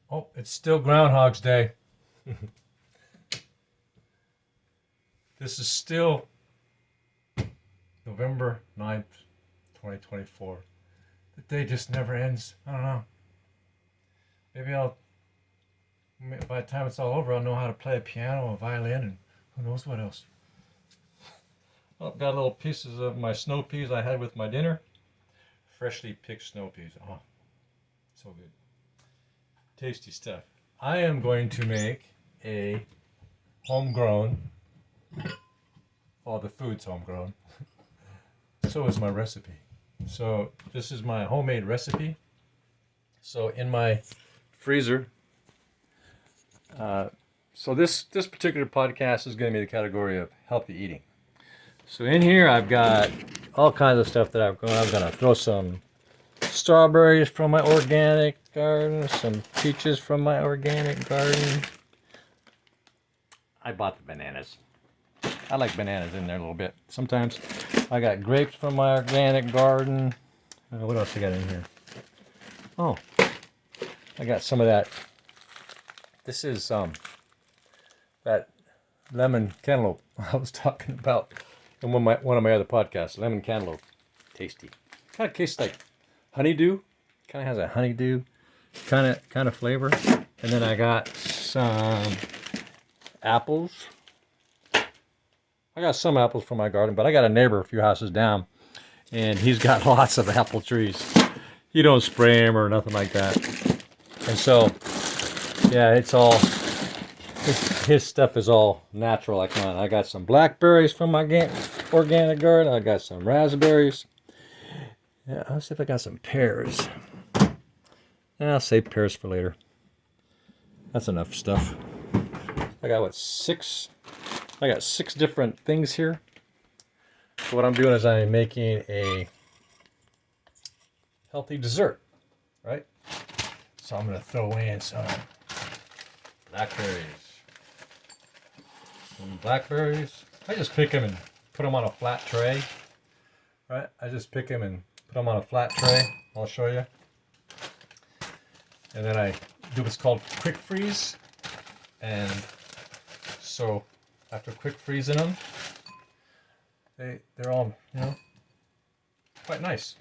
Oh, it's still Groundhog's Day. This is still November 9th, 2024. The day just never ends. I don't know. Maybe by the time it's all over, I'll know how to play a piano, a violin, and who knows what else. Oh, got little pieces of my snow peas I had with my dinner. Freshly picked snow peas. Oh, so good. Tasty stuff. I am going to make a homegrown. All the food's homegrown. So is my recipe. So this is my homemade recipe. So in my freezer. So this particular podcast is going to be the category of healthy eating. So in here I've got all kinds of stuff that I'm going to throw some strawberries from my organic garden, some peaches from my organic garden. I bought the bananas. I like bananas in there a little bit. Sometimes I got grapes from my organic garden. What else I got in here? Oh, I got some of that. This is that lemon cantaloupe I was talking about in one of my other podcasts. Lemon cantaloupe, tasty. Kind of tastes like honeydew. Kind of has a honeydew kind of flavor. And then I got some apples. I got some apples from my garden, but I got a neighbor a few houses down, and he's got lots of apple trees. He don't spray them or nothing like that. And so, yeah, it's all, his stuff is all natural like mine. I got some blackberries from my organic garden. I got some raspberries. Yeah, I'll see if I got some pears. Yeah, I'll save pears for later. That's enough stuff. I got I got 6 different things here. So what I'm doing is I'm making a healthy dessert, right? So I'm going to throw in some blackberries. I just pick them and put them on a flat tray, right? I just pick them and put them on a flat tray. I'll show you. And then I do what's called quick freeze. And so after quick freezing them, they're all, quite nice.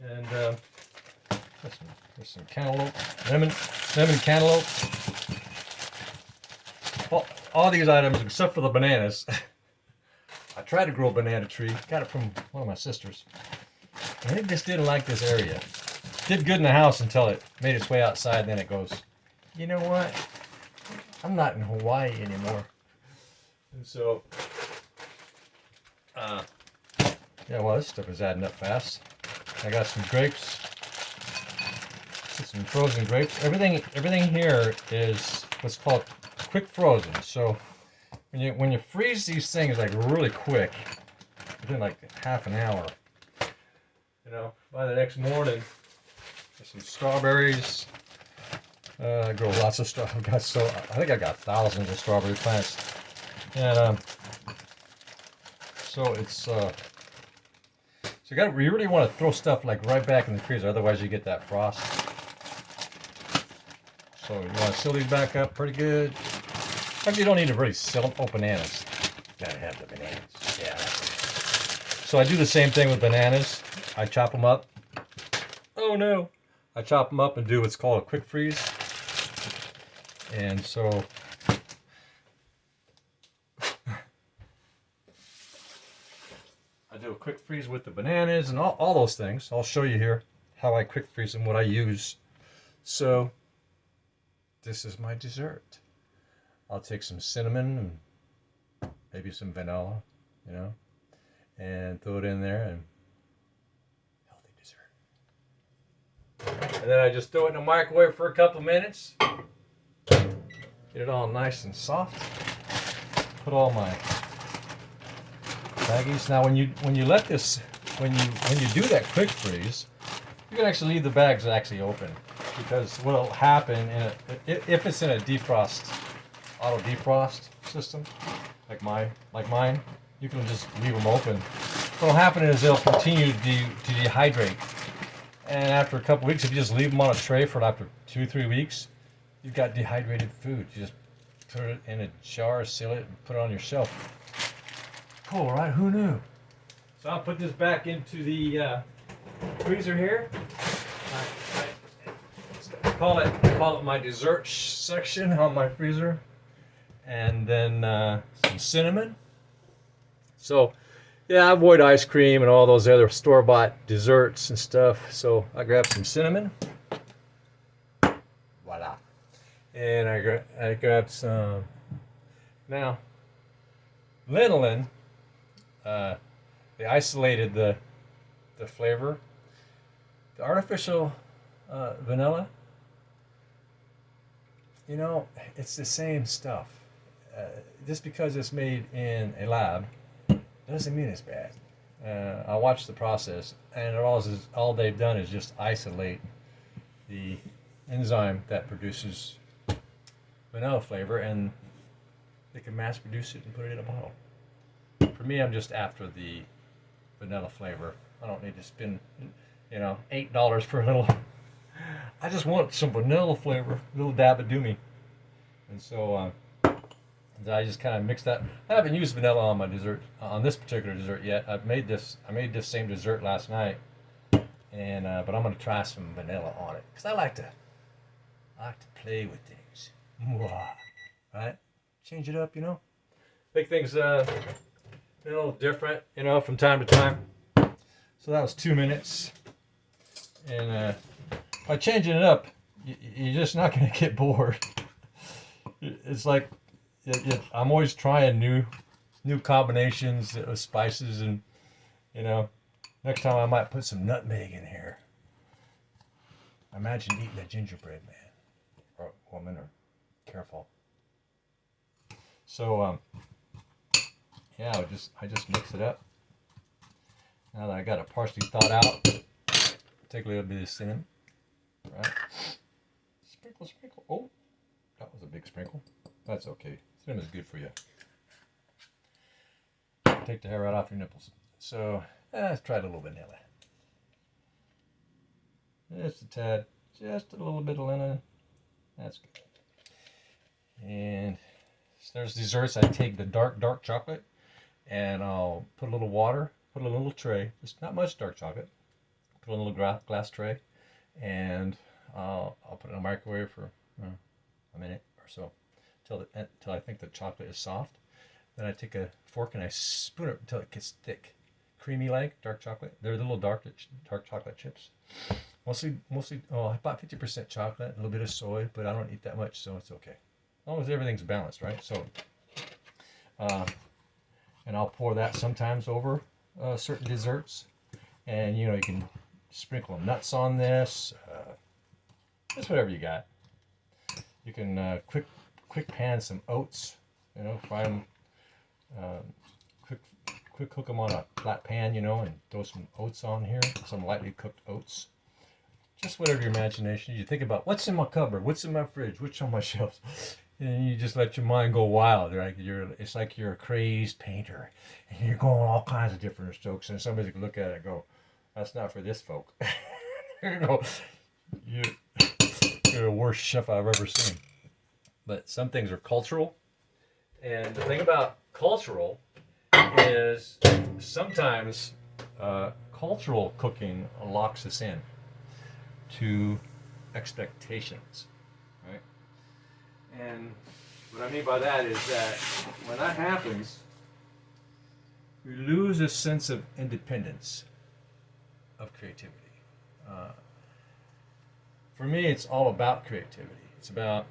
And there's some cantaloupe, lemon cantaloupe. All these items except for the bananas. I tried to grow a banana tree, got it from one of my sisters, and it just didn't like this area. Did good in the house until it made its way outside, and then it goes, you know what? I'm not in Hawaii anymore. And so, this stuff is adding up fast. I got some grapes, some frozen grapes. Everything here is what's called quick frozen. So when you freeze these things like really quick, within like half an hour, by the next morning, there's some strawberries. I grow lots of stuff. I think I got thousands of strawberry plants. And so it's so you really want to throw stuff like right back in the freezer, otherwise you get that frost. So you want to seal these back up pretty good. Actually, you don't need to really seal them. Oh, bananas. Gotta have the bananas. Yeah. So I do the same thing with bananas. I chop them up. Oh no! I chop them up and do what's called a quick freeze. And so I do a quick freeze with the bananas and all those things. I'll show you here how I quick freeze them, what I use. So this is my dessert. I'll take some cinnamon and maybe some vanilla, and throw it in there, and healthy dessert. And then I just throw it in the microwave for a couple minutes. Get it all nice and soft. Put all my baggies. Now when you let this, when you do that quick freeze, you can actually leave the bags actually open, because what'll happen if it's in a auto defrost system like mine, you can just leave them open. What'll happen is they'll continue to dehydrate, and after a couple weeks, if you just leave them on a tray for after 2-3 weeks, you've got dehydrated food. You just put it in a jar, seal it, and put it on your shelf. Cool, right? Who knew? So I'll put this back into the freezer here. I call it my dessert section on my freezer, and then some cinnamon. So yeah, I avoid ice cream and all those other store-bought desserts and stuff. So I grabbed some cinnamon. Voila. And I grabbed some. Now, lanolin. They isolated the flavor. The artificial vanilla, you know, it's the same stuff. Just because it's made in a lab doesn't mean it's bad. I watched the process, and all they've done is just isolate the enzyme that produces vanilla flavor, and they can mass produce it and put it in a bottle. For me, I'm just after the vanilla flavor. I don't need to spend, $8 for a little. I just want some vanilla flavor, a little dab of doomy. And so I just kind of mix that. I haven't used vanilla on my dessert, on this particular dessert yet. I made this same dessert last night, and but I'm gonna try some vanilla on it because I like to play with things. Mwah. Right? Change it up, Make things a little different, from time to time. So that was 2 minutes, and by changing it up, you're just not gonna get bored. It's like I'm always trying new combinations of spices, and next time I might put some nutmeg in here. Imagine eating a gingerbread man or woman, or careful. So yeah, I just mix it up. Now that I got it partially thawed out, take a little bit of cinnamon, right? Sprinkle. Oh, that was a big sprinkle. That's okay. Cinnamon is good for you. Take the hair right off your nipples. So let's try a little vanilla. Just a tad, just a little bit of liniment. That's good. And so there's desserts. I take the dark chocolate, and I'll put a little water, put a little tray, just not much dark chocolate. Put a little glass tray, and I'll put it in a microwave for a minute or so, till I think the chocolate is soft. Then I take a fork and I spoon it until it gets thick, creamy like dark chocolate. They're the little dark chocolate chips. Mostly, about 50% chocolate, a little bit of soy, but I don't eat that much, so it's okay. As long as everything's balanced, right? So, and I'll pour that sometimes over certain desserts, and you can sprinkle nuts on this, just whatever you got. You can quick pan some oats, fry them, quick cook them on a flat pan, and throw some oats on here, some lightly cooked oats. Just whatever your imagination. You think about what's in my cupboard, what's in my fridge, what's on my shelves, and you just let your mind go wild, right? It's like you're a crazed painter, and you're going all kinds of different strokes, and somebody can look at it and go, "That's not for this folk." You're the worst chef I've ever seen. But some things are cultural, and the thing about cultural is sometimes cultural cooking locks us in to expectations, right? And what I mean by that is that when that happens, we lose a sense of independence, of creativity. For me, it's all about creativity. It's about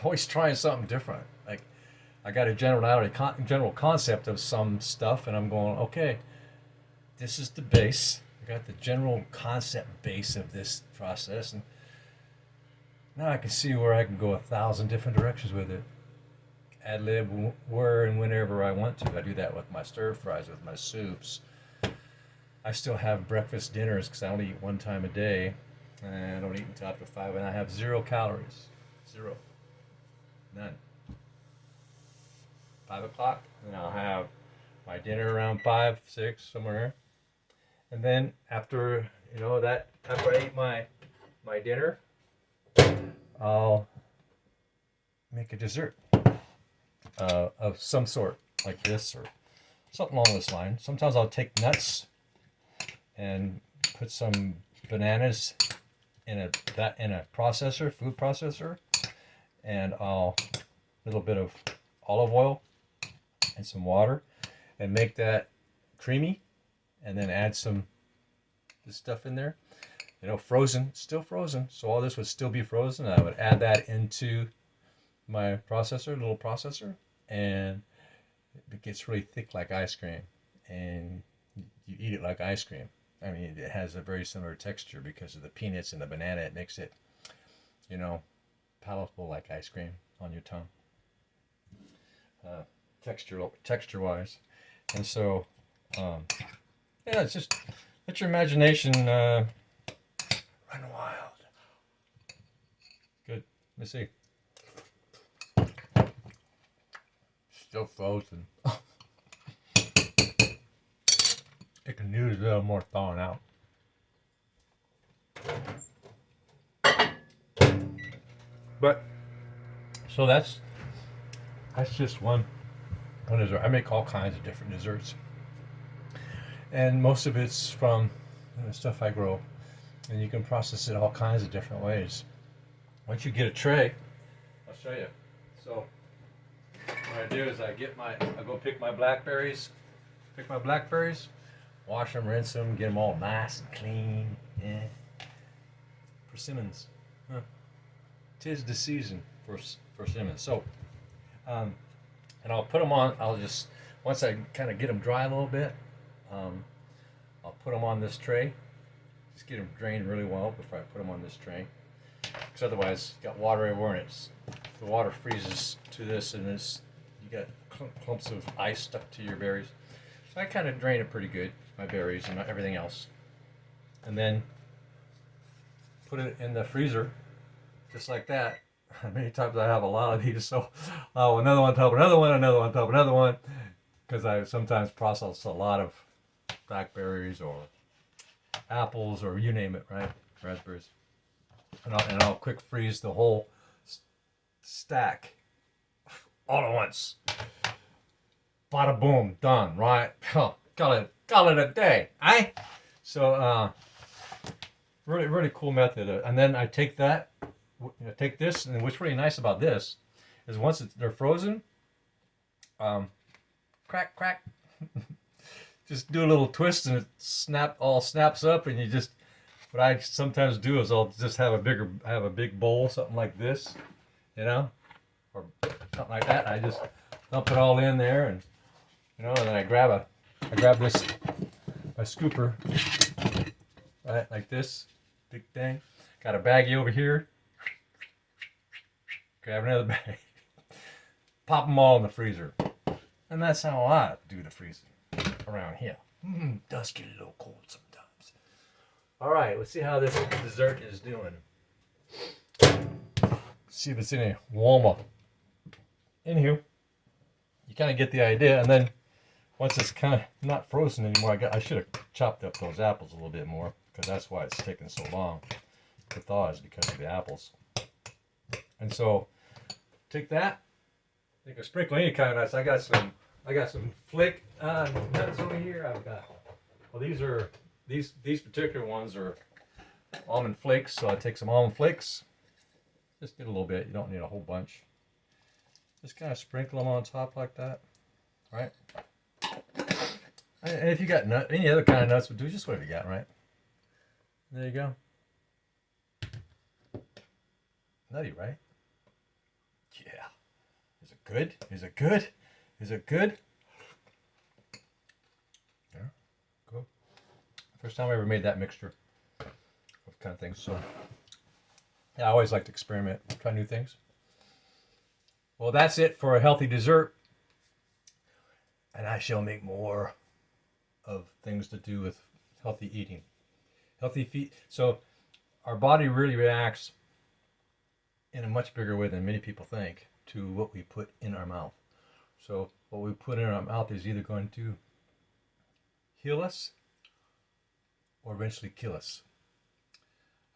always trying something different. Like, I got a general concept of some stuff, and I'm going, okay, this is the base. I got the general concept base of this process, and now I can see where I can go 1,000 different directions with it. Ad lib where and whenever I want to. I do that with my stir fries, with my soups. I still have breakfast dinners because I only eat one time a day, and I don't eat until after 5, and I have 0 calories. 0. None. 5 o'clock, and I'll have my dinner around 5, 6, somewhere here. And then after I ate my dinner, I'll make a dessert of some sort, like this or something along this line. Sometimes I'll take nuts and put some bananas in a processor, food processor, and I'll a little bit of olive oil and some water and make that creamy, and then add some this stuff in there. You know, frozen, still frozen. So all this would still be frozen. I would add that into my processor, little processor, and it gets really thick like ice cream, and you eat it like ice cream. I mean, it has a very similar texture because of the peanuts and the banana. It makes it, you know, palatable like ice cream on your tongue, texture wise. And so, yeah, it's just let your imagination run wild. Good. Let me see. Still frozen. It can use a little more thawing out. But so that's just one dessert. I make all kinds of different desserts, and most of it's from stuff I grow, and you can process it all kinds of different ways. Once you get a tray, I'll show you. So what I do is I go pick my blackberries, wash them, rinse them, get them all nice and clean. Yeah. Persimmons. Huh. 'Tis the season for persimmons. So, and I'll put them on. Once I kind of get them dry a little bit, I'll put them on this tray. Just get them drained really well before I put them on this tray. Because otherwise, you got water everywhere, and the water freezes to this, and you got clumps of ice stuck to your berries. So I kind of drain it pretty good, my berries and everything else, and then put it in the freezer, just like that. Many times I have a lot of these, so another one on top of another one, another one on top of another one, because I sometimes process a lot of blackberries or apples or you name it, right? Raspberries. And I'll quick freeze the whole stack all at once. Bada boom, done, right? Call it a day, eh? So really, really cool method. And then I take this, and what's really nice about this is once they're frozen, crack, just do a little twist, and it snaps up, and you just. What I sometimes do is I'll just have a big bowl, something like this, you know, or something like that. I just dump it all in there, and and then I grab this, my scooper, right, like this, big thing. Got a baggie over here. Grab another bag, pop them all in the freezer, and that's how I do the freezing around here. Does get a little cold sometimes. All right, let's see how this dessert is doing. See if it's any warmer. Anywho, you kind of get the idea, and then once it's kind of not frozen anymore, I should have chopped up those apples a little bit more, because that's why it's taking so long to thaw, is because of the apples. And so take that, take a sprinkle any kind of nuts. I got some flick nuts over here. These particular ones are almond flakes, so I take some almond flakes. Just get a little bit. You don't need a whole bunch. Just kind of sprinkle them on top like that, right? And if you got any other kind of nuts, would do just whatever you got, right? There you go. Nutty, right? Yeah. Is it good? Is it good? Is it good? Yeah. Cool. First time I ever made that mixture of kind of things. So yeah, I always like to experiment, try new things. Well, that's it for a healthy dessert. And I shall make more of things to do with healthy eating. Healthy feet. So our body really reacts in a much bigger way than many people think to what we put in our mouth. So what we put in our mouth is either going to heal us or eventually kill us.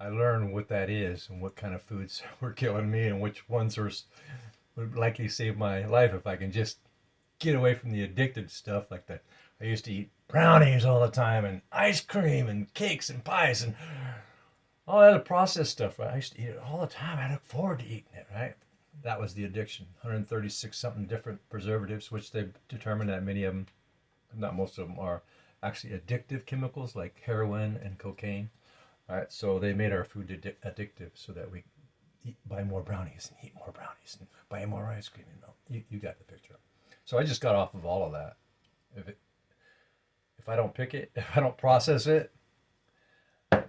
I learn what that is and what kind of foods were killing me and which ones would likely save my life if I can just get away from the addicted stuff like that. I used to eat brownies all the time and ice cream and cakes and pies and all that processed stuff. Right? I used to eat it all the time. I look forward to eating it. Right? That was the addiction. 136 something different preservatives, which they determined that many of them, not most of them, are actually addictive chemicals like heroin and cocaine. All right, so they made our food addictive so that we buy more brownies and eat more brownies and buy more ice cream and milk. You got the picture. So I just got off of all of that. If it, if I don't pick it, if I don't process it,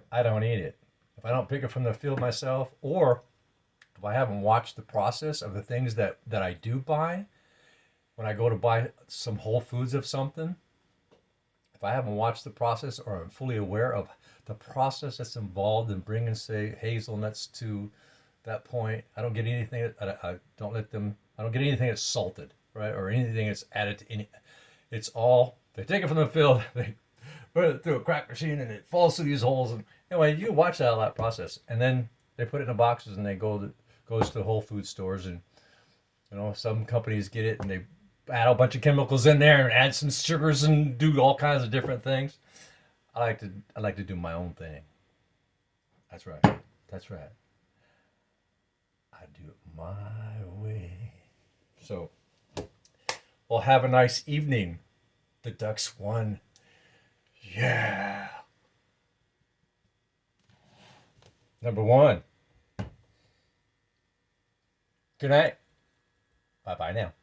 I don't eat it. If I don't pick it from the field myself, or if I haven't watched the process of the things that I do buy, when I go to buy some Whole Foods of something, if I haven't watched the process or I'm fully aware of the process that's involved in bringing, say, hazelnuts to that point, I don't get anything. I don't let them. I don't get anything that's salted, right, or anything that's added to any. It's all they take it from the field, they put it through a crack machine, and it falls through these holes. And anyway, you watch that process, and then they put it in the boxes, and they goes to Whole Food stores, and some companies get it and they add a bunch of chemicals in there and add some sugars and do all kinds of different things. I like to do my own thing. That's right. That's right. I do it my way. So, well, have a nice evening. The Ducks won. Yeah. Number one. Good night. Bye bye now.